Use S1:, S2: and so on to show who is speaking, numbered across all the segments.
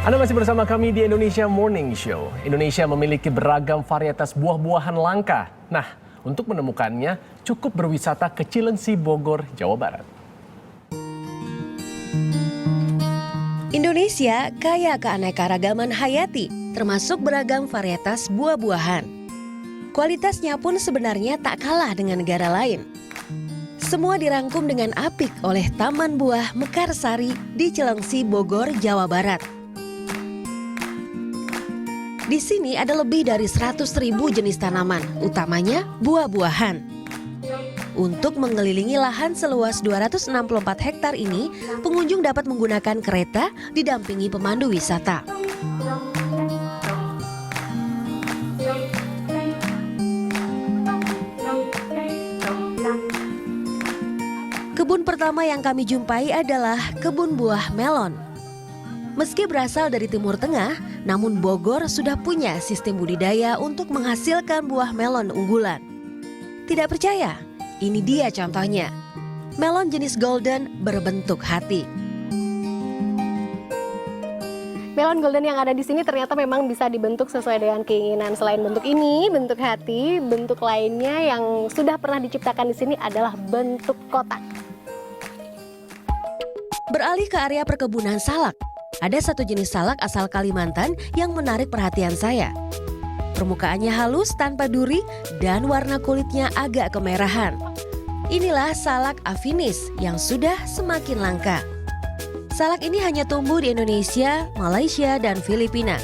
S1: Anda masih bersama kami di Indonesia Morning Show. Indonesia memiliki beragam varietas buah-buahan langka. Nah, untuk menemukannya cukup berwisata ke Cileunsi, Bogor, Jawa Barat.
S2: Indonesia kaya keanekaragaman hayati, termasuk beragam varietas buah-buahan. Kualitasnya pun sebenarnya tak kalah dengan negara lain. Semua dirangkum dengan apik oleh Taman Buah Mekarsari di Cileungsi, Bogor, Jawa Barat. Di sini ada lebih dari 100.000 jenis tanaman, utamanya buah-buahan. Untuk mengelilingi lahan seluas 264 hektar ini, pengunjung dapat menggunakan kereta didampingi pemandu wisata. Kebun pertama yang kami jumpai adalah kebun buah melon. Meski berasal dari Timur Tengah, namun Bogor sudah punya sistem budidaya untuk menghasilkan buah melon unggulan. Tidak percaya? Ini dia contohnya. Melon jenis golden berbentuk hati.
S3: Melon golden yang ada di sini ternyata memang bisa dibentuk sesuai dengan keinginan. Selain bentuk ini, bentuk hati, bentuk lainnya yang sudah pernah diciptakan di sini adalah bentuk kotak.
S2: Beralih ke area perkebunan salak. Ada satu jenis salak asal Kalimantan yang menarik perhatian saya. Permukaannya halus tanpa duri dan warna kulitnya agak kemerahan. Inilah salak afinis yang sudah semakin langka. Salak ini hanya tumbuh di Indonesia, Malaysia, dan Filipina.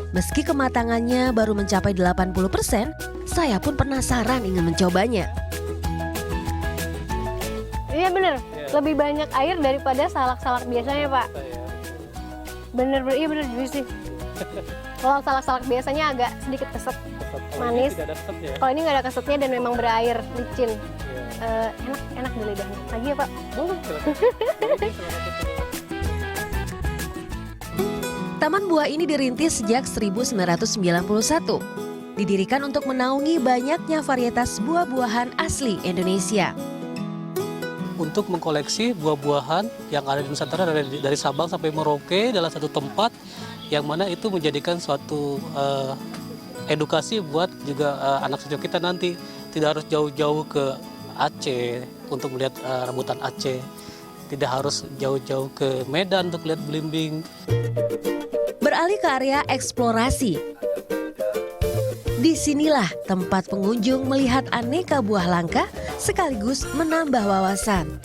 S2: Meski kematangannya baru mencapai 80%, saya pun penasaran ingin mencobanya.
S3: Iya bener, lebih banyak air daripada salak-salak biasanya Pak. Iya bener juicy. Kalau salak-salak biasanya agak sedikit keset, manis. Kalau ini nggak ada kesetnya dan memang berair, licin. Enak di lidahnya. Lagi ya Pak?
S2: Taman buah ini dirintis sejak 1991. Didirikan untuk menaungi banyaknya varietas buah-buahan asli Indonesia.
S4: Untuk mengkoleksi buah-buahan yang ada di Nusantara dari Sabang sampai Merauke dalam satu tempat, yang mana itu menjadikan suatu edukasi buat juga anak cucu kita nanti. Tidak harus jauh-jauh ke Aceh untuk melihat rambutan Aceh, tidak harus jauh-jauh ke Medan untuk lihat belimbing.
S2: Beralih ke area eksplorasi. Disinilah tempat pengunjung melihat aneka buah langka sekaligus menambah wawasan.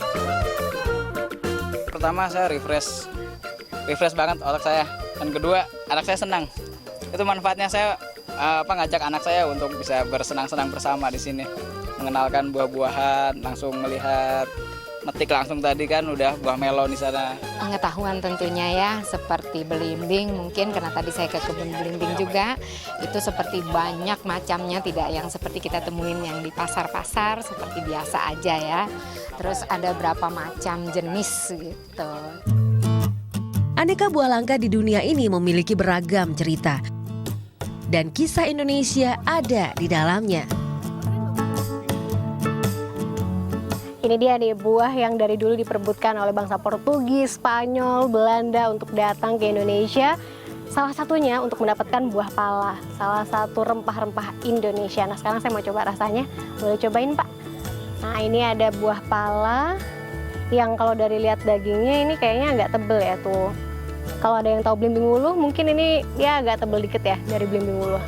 S5: Pertama saya refresh banget otak saya. Dan kedua, anak saya senang. Itu manfaatnya saya ngajak anak saya untuk bisa bersenang-senang bersama di sini. Mengenalkan buah-buahan, langsung melihat, metik langsung tadi kan udah buah melon di sana.
S6: Pengetahuan tentunya ya, seperti belimbing, mungkin karena tadi saya ke kebun belimbing juga, itu seperti banyak macamnya, tidak yang seperti kita temuin yang di pasar-pasar, seperti biasa aja ya. Terus ada berapa macam jenis gitu.
S2: Aneka buah langka di dunia ini memiliki beragam cerita. Dan kisah Indonesia ada di dalamnya.
S3: Ini dia nih buah yang dari dulu diperebutkan oleh bangsa Portugis, Spanyol, Belanda untuk datang ke Indonesia. Salah satunya untuk mendapatkan buah pala, salah satu rempah-rempah Indonesia. Nah sekarang saya mau coba rasanya, boleh cobain Pak? Nah ini ada buah pala yang kalau dari lihat dagingnya ini kayaknya agak tebel ya tuh. Kalau ada yang tahu belimbing wuluh mungkin ini ya agak tebel dikit ya dari belimbing wuluh.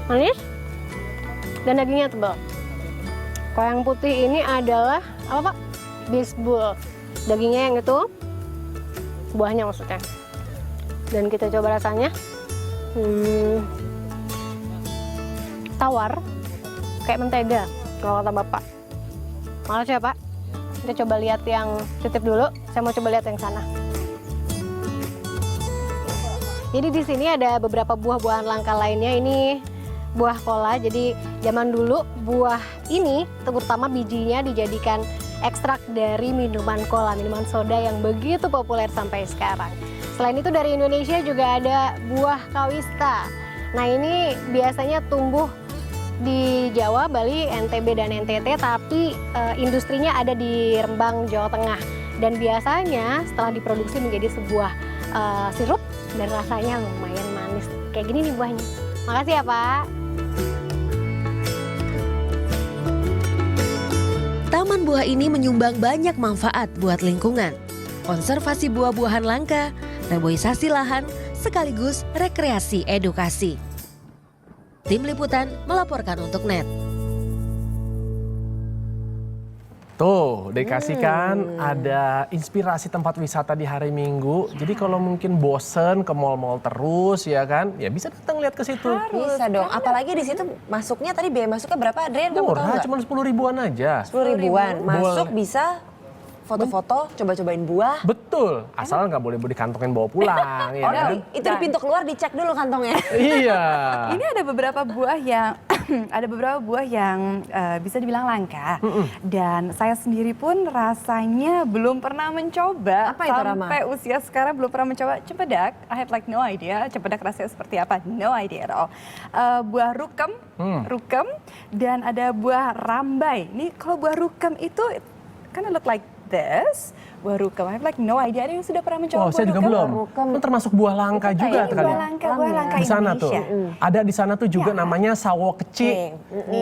S3: Manis dan dagingnya tebal. Kalau yang putih ini adalah apa Pak? Bisbul. Dagingnya yang itu, buahnya maksudnya. Dan kita coba rasanya. Tawar, kayak mentega kalau kata Bapak. Makasih ya Pak. Kita coba lihat yang titip dulu. Saya mau coba lihat yang sana. Jadi di sini ada beberapa buah-buahan langka lainnya. Ini buah kola. Jadi zaman dulu buah ini terutama bijinya dijadikan ekstrak dari minuman kola, minuman soda yang begitu populer sampai sekarang. Selain itu dari Indonesia juga ada buah kawista. Nah ini biasanya tumbuh di Jawa, Bali, NTB, dan NTT, tapi industrinya ada di Rembang, Jawa Tengah. Dan biasanya setelah diproduksi menjadi sebuah sirup dan rasanya lumayan manis. Kayak gini nih buahnya. Makasih ya Pak.
S2: Taman buah ini menyumbang banyak manfaat buat lingkungan. Konservasi buah-buahan langka, reboisasi lahan, sekaligus rekreasi edukasi. Tim Liputan melaporkan untuk NET.
S1: Tuh, dikasihkan ada inspirasi tempat wisata di hari Minggu. Jadi kalau mungkin bosen ke mall-mall terus ya kan, ya bisa datang lihat ke situ.
S7: Bisa dong, apalagi di situ masuknya tadi biaya masuknya berapa, Adrian? Kamu tahu
S1: Murah,
S7: nggak?
S1: cuma 10 ribuan aja.
S7: 10 ribuan. Masuk
S1: Boleh.
S7: bisa foto-foto, coba-cobain buah.
S1: Betul, asal nggak boleh dikantongin bawa pulang. Ya
S7: Oh,
S1: kan?
S7: itu di pintu keluar dicek dulu kantongnya.
S1: Iya.
S8: Ini ada beberapa buah yang bisa dibilang langka. Dan saya sendiri pun rasanya belum pernah mencoba.
S7: Apa itu, Rama?
S8: Sampai usia sekarang belum pernah mencoba cempedak. I had like no idea cempedak rasanya seperti apa. No idea at all. Buah rukem, dan ada buah rambai. Ini kalau buah rukem itu kind of look like this. Buah rukem, I have like no idea. Ada yang sudah pernah mencoba
S1: Oh,
S8: buah
S1: saya juga
S8: rukem?
S1: belum. Kan termasuk buah langka juga
S8: Ini
S1: kali.
S8: buah langka
S1: Di sana tuh.
S8: Indonesia.
S1: Ada di sana tuh juga namanya sawo kecil.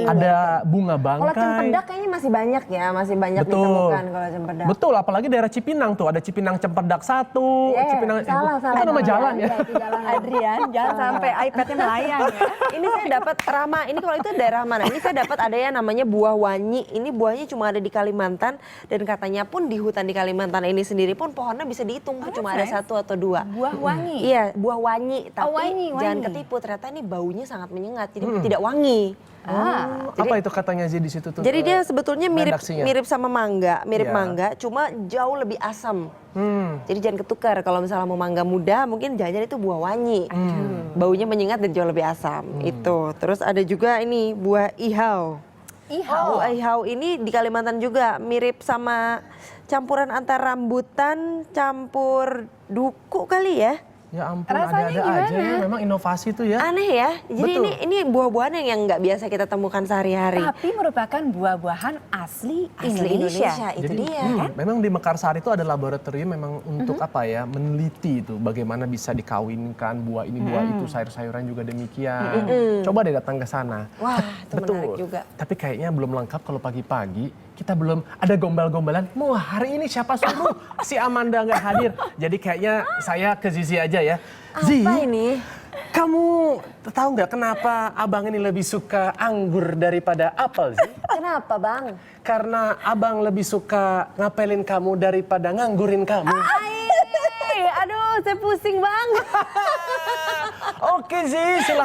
S1: Ada bunga
S7: Kalau
S1: bangkai.
S7: cempedak kayaknya masih banyak ya, masih banyak
S1: Betul.
S7: ditemukan kalau cempedak.
S1: Betul, apalagi daerah Cipinang tuh. Ada Cipinang Cempedak 1, Cipinang
S7: salah.
S1: itu nama jalan ya.
S7: Iya, itu jalan.
S8: Adrian, jangan sampai iPad-nya melayang ya.
S7: Ini saya dapat Rama, ini kalau itu daerah mana? Ini saya dapat ada yang namanya buah wanyi. Ini buahnya cuma ada di Kalimantan dan katanya pun di hutan di Kalimantan ini sendiri pun pohonnya bisa dihitung cuma ada 1 atau 2.
S8: Buah wangi.
S7: Iya, buah wanyi, tapi
S8: wangi.
S7: jangan ketipu, ternyata ini baunya sangat menyengat, jadi tidak wangi.
S1: Apa itu katanya Zi di situ tuh?
S7: Jadi dia sebetulnya
S1: redaksinya?
S7: mirip sama mangga, mirip
S1: Iya.
S7: mangga, cuma jauh lebih asam. Jadi jangan ketukar, kalau misalnya mau mangga muda mungkin jangan itu buah wanyi. Baunya menyengat dan jauh lebih asam. Itu. Terus ada juga ini buah ihau. Buah ihau ini di Kalimantan juga mirip sama campuran antara rambutan campur duku kali ya.
S1: Ya ampun,
S8: Rasanya
S1: ada-ada aja
S8: gimana?
S1: ya. Memang inovasi tuh ya.
S7: Aneh ya. Jadi
S1: Betul.
S7: ini buah-buahan yang nggak biasa kita temukan sehari-hari.
S8: Tapi merupakan buah-buahan asli
S7: Indonesia, itu
S1: Jadi,
S7: dia.
S1: memang di Mekarsari itu ada laboratorium memang untuk apa ya, meneliti itu bagaimana bisa dikawinkan buah ini, buah itu, sayur-sayuran juga demikian. Coba deh datang ke sana.
S7: Wah, itu menarik juga.
S1: Tapi kayaknya belum lengkap kalau pagi-pagi kita belum ada gombal-gombalan. Wah, hari ini siapa suruh si Amanda nggak hadir. Jadi kayaknya saya ke Zizi aja ya. Zi,
S7: Apa ini?
S1: kamu tahu nggak kenapa abang ini lebih suka anggur daripada apel sih?
S7: Kenapa bang?
S1: Karena abang lebih suka ngapelin kamu daripada nganggurin kamu.
S7: Aduh, saya pusing bang.
S1: Oke Zi,